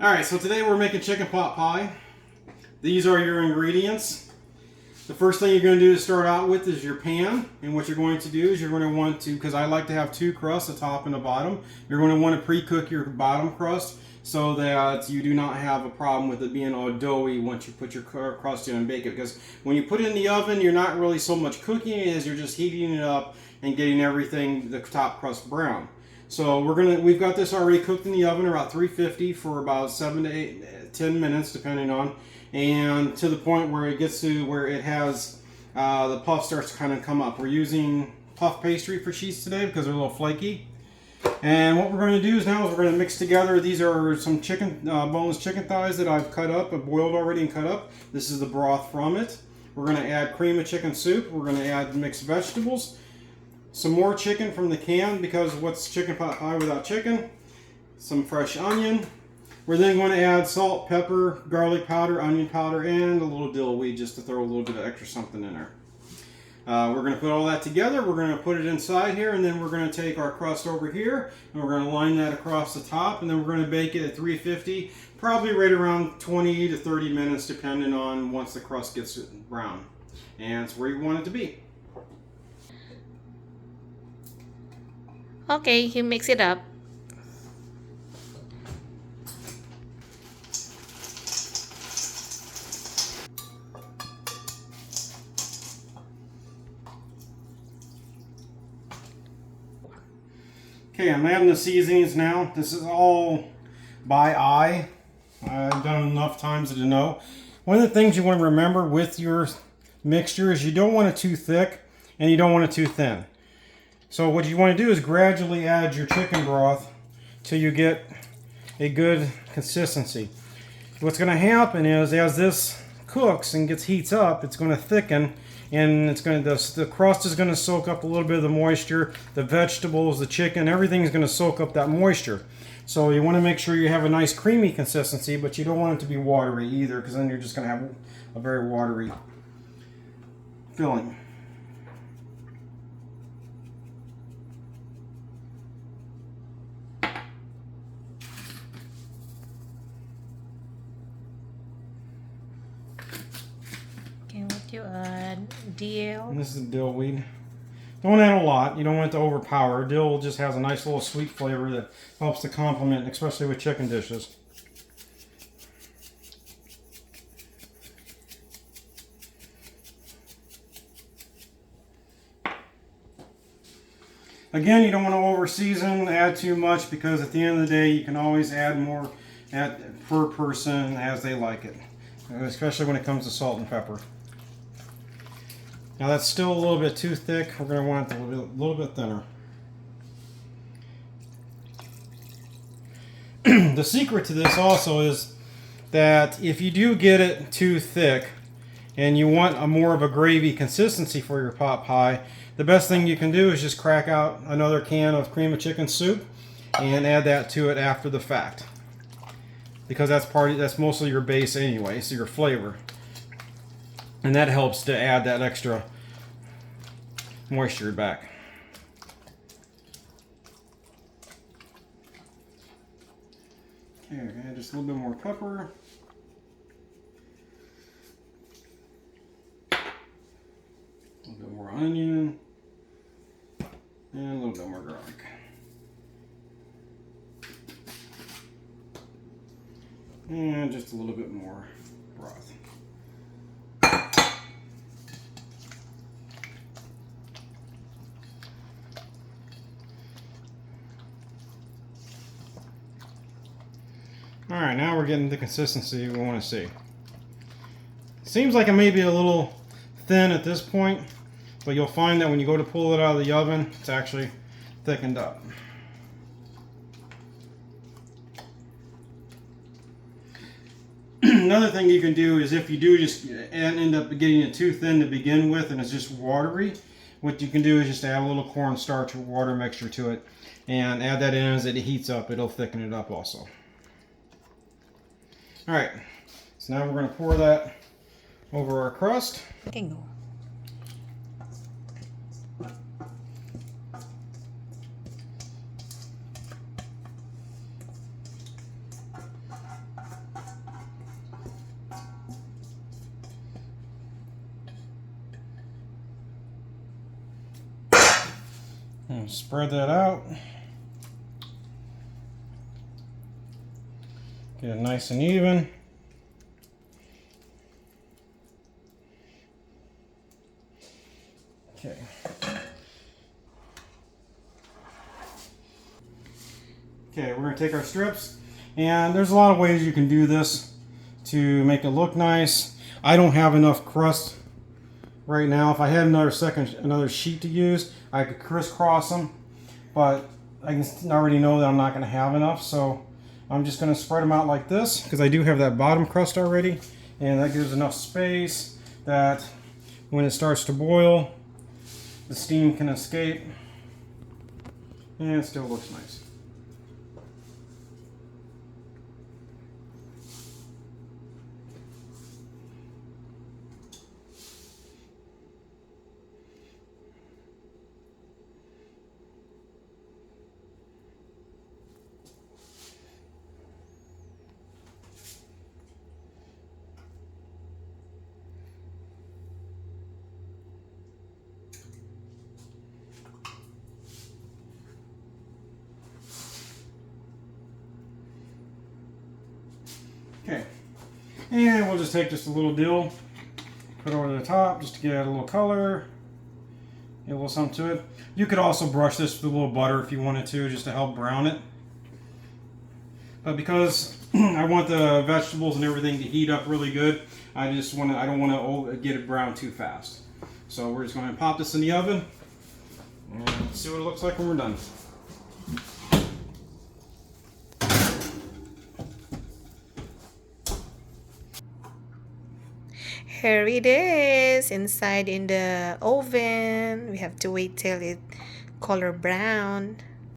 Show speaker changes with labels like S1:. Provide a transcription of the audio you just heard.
S1: Alright, so today we're making chicken pot pie. These are your ingredients. The first thing you're going to do to start out with is your pan. And what you're going to do is you're going to want to, because I like to have two crusts, a top and a bottom, you're going to want to pre-cook your bottom crust so that you do not have a problem with it being all doughy once you put your crust in and bake it. Because when you put it in the oven, you're not really so much cooking it as you're just heating it up and getting everything, the top crust, brown. So we've got this already cooked in the oven about 350 for about 7 to 8, 10 minutes depending on, and to the point where it gets to where it has the puff starts to kind of come up. We're using puff pastry for sheets today because they're a little flaky. And what we're going to do is now is we're going to mix together. These are some chicken, boneless chicken thighs that I've cut up, I've boiled already and cut up. This is the broth from it. We're going to add cream of chicken soup. We're going to add mixed vegetables. Some more chicken from the can, because what's chicken pot pie without chicken? Some fresh onion. We're then going to add salt, pepper, garlic powder, onion powder, and a little dill weed just to throw a little bit of extra something in there. We're going to put all that together. We're going to put it inside here, and then we're going to take our crust over here, and we're going to line that across the top, and then we're going to bake it at 350, probably right around 20 to 30 minutes, depending on once the crust gets brown. And it's where you want it to be.
S2: Okay, you mix it up.
S1: Okay, I'm adding the seasonings now. This is all by eye. I've done enough times to know. One of the things you want to remember with your mixture is you don't want it too thick and you don't want it too thin. So what you want to do is gradually add your chicken broth till you get a good consistency. What's going to happen is as this cooks and heats up, it's going to thicken, and it's going to the crust is going to soak up a little bit of the moisture. The vegetables, the chicken, everything is going to soak up that moisture. So you want to make sure you have a nice creamy consistency, but you don't want it to be watery either, because then you're just going to have a very watery filling.
S2: Okay, what you add? Dill.
S1: And this is dill weed. Don't add a lot. You don't want it to overpower. Dill just has a nice little sweet flavor that helps to complement, especially with chicken dishes. Again, you don't want to over season, add too much, because at the end of the day, you can always add more per person as they like it, especially when it comes to salt and pepper. Now that's still a little bit too thick. We're going to want it a little bit thinner. The secret to this also is that if you do get it too thick and you want a more of a gravy consistency for your pot pie, the best thing you can do is just crack out another can of cream of chicken soup and add that to it after the fact, because that's mostly your base anyway, so your flavor. And that helps to add that extra moisture back. Okay, add just a little bit more pepper. A little bit more onion. And a little bit more garlic. And just a little bit more broth. Alright, now we're getting the consistency we want to see. Seems like it may be a little thin at this point, but you'll find that when you go to pull it out of the oven, it's actually thickened up. Another thing you can do is if you do just end up getting it too thin to begin with and it's just watery, what you can do is just add a little cornstarch or water mixture to it and add that in. As it heats up, it'll thicken it up also. Alright, so now we're going to pour that over our crust.
S2: Okay, go.
S1: And spread that out. Get it nice and even. Okay. Okay, we're going to take our strips, and there's a lot of ways you can do this to make it look nice. I don't have enough crust right now. If I had another sheet to use, I could crisscross them, but I can already know that I'm not going to have enough, so I'm just going to spread them out like this because I do have that bottom crust already, and that gives enough space that when it starts to boil, the steam can escape, and it still looks nice. Okay, and we'll just take just a little dill, put it over the top just to get a little color, get a little something to it. You could also brush this with a little butter if you wanted to, just to help brown it. But because I want the vegetables and everything to heat up really good, I don't want to get it brown too fast. So we're just going to pop this in the oven and see what it looks like when we're done.
S2: Here it is inside in the oven. We have to wait till it color brown.